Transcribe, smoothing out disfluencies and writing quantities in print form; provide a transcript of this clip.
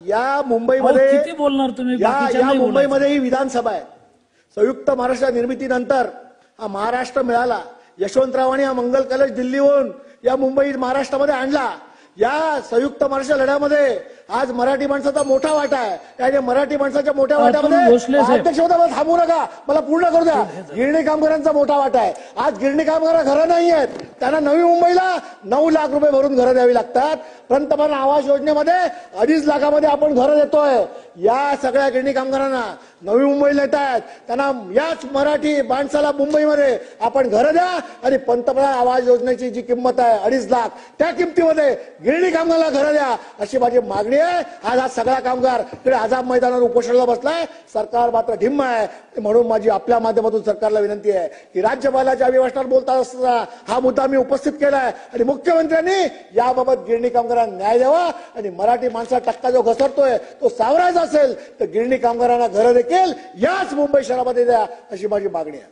या मुंबईमध्ये किती बोलणार तुम्ही? या बाकीच्या या नाही मुंबईमध्ये ही विधानसभा आहे. संयुक्त महाराष्ट्र निर्मितीनंतर हा महाराष्ट्र मिळाला. यशवंतरावांनी हा मंगल कलश दिल्लीहून या मुंबई महाराष्ट्रामध्ये आणला. या संयुक्त महाराष्ट्र लढ्यामध्ये आज मराठी माणसाचा मोठा वाटा आहे. त्याने मराठी माणसाच्या मोठ्या वाट्यामध्ये अध्यक्ष होता, मला थांबू नका, मला पूर्ण करू द्या. गिरणी कामगारांचा मोठा वाटा आहे. आज गिरणी कामगार घरं नाही आहेत, त्यांना नवी मुंबईला 9 लाख रुपये भरून घरं द्यावी लागतात. पंतप्रधान आवास योजनेमध्ये 2.5 लाखामध्ये आपण घरं देतोय. या सगळ्या गिरणी कामगारांना नवी मुंबईला येत आहेत, त्यांना याच मराठी माणसाला मुंबईमध्ये आपण घरं द्या आणि पंतप्रधान आवास योजनेची जी किंमत आहे 2.5 लाख, त्या किमतीमध्ये गिरणी कामगारांना घरं द्या अशी माझी मागणी आहे. आज हा सगळा कामगार तिकडे आझाद मैदानावर उपोषणाला बसलाय. सरकार मात्र ढिम्म आहे. म्हणून माझी आपल्या माध्यमातून सरकारला विनंती आहे की राज्यपालाच्या अभिभाषणात बोलता असताना हा मुद्दा मी उपस्थित केलाय आणि मुख्यमंत्र्यांनी याबाबत गिरणी कामगारांना न्याय द्यावा आणि मराठी माणसाचा टक्का जो घसरतोय तो सावरायचा असेल तर गिरणी कामगारांना घरं देखील याच मुंबई शहरामध्ये द्या अशी माझी मागणी आहे.